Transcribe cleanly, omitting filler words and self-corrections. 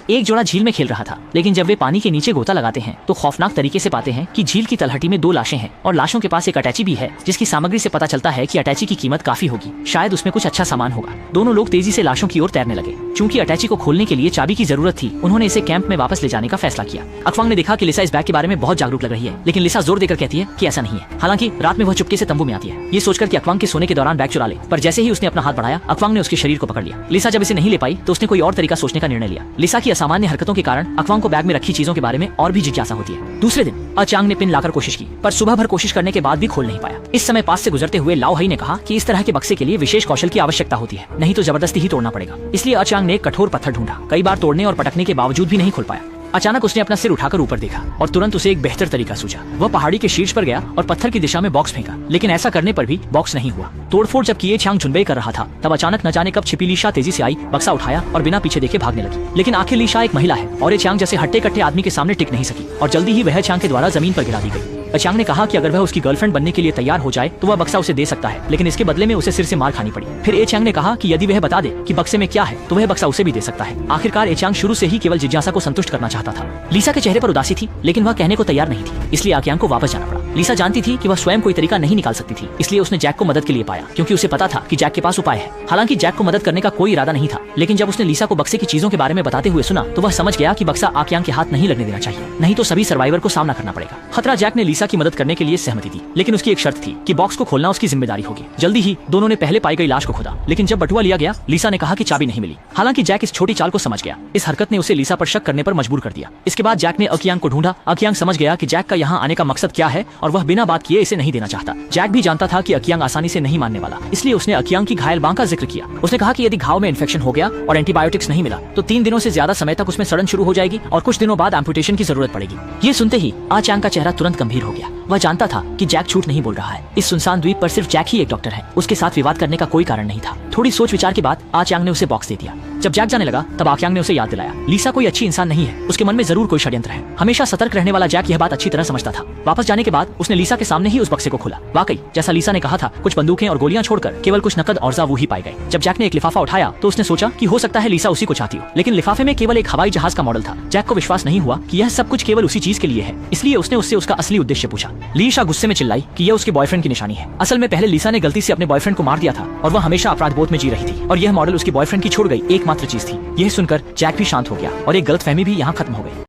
एक जोड़ा झील में खेल रहा था, लेकिन जब वे पानी के नीचे गोता लगाते हैं तो खौफनाक तरीके से पाते हैं कि झील की तलहटी में 2 लाशें हैं और लाशों के पास एक अटैची भी है, जिसकी सामग्री से पता चलता है कि अटैची की कीमत काफी होगी, शायद उसमें कुछ अच्छा सामान होगा। दोनों लोग तेजी से लाशों की ओर तैरने लगे। चूंकि अटैची को खोलने के लिए चाबी की जरूरत थी, उन्होंने इसे कैंप में वापस ले जाने का फैसला किया। अक्वांग ने देखा कि लिसा इस बैग के बारे में बहुत जागरूक लग रही है, लेकिन लिसा जोर देकर कहती है कि ऐसा नहीं है। हालांकि रात में वह चुपके से तंबू में आती है, ये सोचकर कि अक्वांग के सोने के दौरान बैग चुरा ले, पर जैसे ही उसने अपना हाथ बढ़ाया, अक्वांग ने उसके शरीर को पकड़ लिया। लिसा जब इसे नहीं ले पाई तो उसने कोई और तरीका सोचने का निर्णय लिया। लिसा की असामान्य हरकतों के कारण अक्वांग को बैग में रखी चीजों के बारे में और भी जिज्ञासा होती है। दूसरे दिन अचांग ने पिन लाकर कोशिश की, पर सुबह भर कोशिश करने के बाद भी खोल नहीं पाया। इस समय पास से गुजरते हुए लाओ हई ने कहा कि इस तरह के बक्से के लिए विशेष कौशल की आवश्यकता होती है, नहीं तो जबरदस्ती ही तोड़ना पड़ेगा। इसलिए अचांग ने एक कठोर पत्थर ढूंढा, कई बार तोड़ने और पटकने के बावजूद भी नहीं खोल पाया। अचानक उसने अपना सिर उठाकर ऊपर देखा और तुरंत उसे एक बेहतर तरीका सूझा। वह पहाड़ी के शीर्ष पर गया और पत्थर की दिशा में बॉक्स फेंका, लेकिन ऐसा करने पर भी बॉक्स नहीं हुआ। तोड़फोड़ जब किए छांग झुंबे कर रहा था, तब अचानक न जाने कब छिपी लीशा तेजी से आई, बक्सा उठाया और बिना पीछे देखे भागने लगी। लेकिन आखिर लीशा एक महिला है और ये छांग जैसे हट्टे कट्टे आदमी के सामने टिक नहीं सकी और जल्दी ही वह छांग के द्वारा जमीन पर गिरा दी गई। अचांग ने कहा कि अगर वह उसकी गर्लफ्रेंड बनने के लिए तैयार हो जाए तो वह बक्सा उसे दे सकता है, लेकिन इसके बदले में उसे सिर से मार खानी पड़ी। फिर एचांग ने कहा कि यदि वह बता दे कि बक्से में क्या है तो वह बक्सा उसे भी दे सकता है। आखिरकार एचांग शुरू से ही केवल जिज्ञासा को संतुष्ट करना चाहता था। लीसा के चेहरे पर उदासी थी, लेकिन वह कहने को तैयार नहीं थी, इसलिए आक्यांग को वापस जाना पड़ा। लीसा जानती थी कि वह स्वयं कोई तरीका नहीं निकाल सकती थी, इसलिए उसने जैक को मदद के लिए पाया, क्योंकि उसे पता था कि जैक के पास उपाय है। हालांकि जैक को मदद करने का कोई इरादा नहीं था, लेकिन जब उसने लीसा को बक्से की चीजों के बारे में बताते हुए सुना तो वह समझ गया कि बक्सा आक्यांग के हाथ नहीं लगने देना चाहिए, नहीं तो सभी सर्वाइवर को सामना करना पड़ेगा। खतरा जैक ने लीसा की मदद करने के लिए सहमति दी, लेकिन उसकी एक शर्त थी कि बॉक्स को खोलना उसकी जिम्मेदारी होगी। जल्दी ही दोनों ने पहले पाई गई लाश को खोदा, लेकिन जब बटुआ लिया गया, लीसा ने कहा कि चाबी नहीं मिली। हालांकि जैक इस छोटी चाल को समझ गया। इस हरकत ने उसे लीसा पर शक करने पर मजबूर कर दिया। इसके बाद जैक ने अकियांग को ढूंढा। अकियांग समझ गया कि जैक का यहाँ आने का मकसद क्या है और वह बिना बात किए इसे नहीं देना चाहता। जैक भी जानता था कि अकियांग आसानी से नहीं मानने वाला, इसलिए उसने अकियांग की घायल बांह का जिक्र किया। उसने कहा कि यदि घाव में इन्फेक्शन हो गया और एंटीबायोटिक्स नहीं मिला तो 3 दिनों से ज्यादा समय तक उसमें सड़न शुरू हो जाएगी और कुछ दिनों बाद एम्पुटेशन की जरूरत पड़ेगी। ये सुनते ही आचांग का चेहरा तुरंत गंभीर हो गया। वह जानता था कि जैक झूठ नहीं बोल रहा है। इस सुनसान द्वीप पर सिर्फ जैक ही एक डॉक्टर है, उसके साथ विवाद करने का कोई कारण नहीं था। थोड़ी सोच विचार के बाद आचांग ने उसे बॉक्स दे दिया। जब जैक जाने लगा तब आक्यांग ने उसे याद दिलाया, लीसा कोई अच्छी इंसान नहीं है, उसके मन में जरूर कोई षड्यंत्र है। हमेशा सतर्क रहने वाला जैक यह बात अच्छी तरह समझता था। वापस जाने के बाद उसने लीसा के सामने ही उस बक्से को खोला। वाकई जैसा लीसा ने कहा था, कुछ बंदूकें और गोलियां छोड़कर केवल कुछ नकद और जावू ही पाए गए। जब जैक ने एक लिफाफा उठाया तो उसने सोचा कि हो सकता है लीसा उसी को चाहती हो, लेकिन लिफाफे में केवल एक हवाई जहाज का मॉडल था। जैक को विश्वास नहीं हुआ कि यह सब कुछ केवल उसी चीज के लिए है, इसलिए उसने उससे उसका असली उद्देश्य पूछा। लीसा गुस्से में चिल्लाई कि यह उसके बॉयफ्रेंड की निशानी है। असल में पहले लीसा ने गलती से अपने बॉयफ्रेंड को मार दिया था और वह हमेशा अपराध बोध में जी रही थी, और यह मॉडल उसके बॉयफ्रेंड की छोड़ गई एकमात्र चीज थी। यह सुनकर जैक भी शांत हो गया और एक गलतफहमी भी यहाँ खत्म हो गई।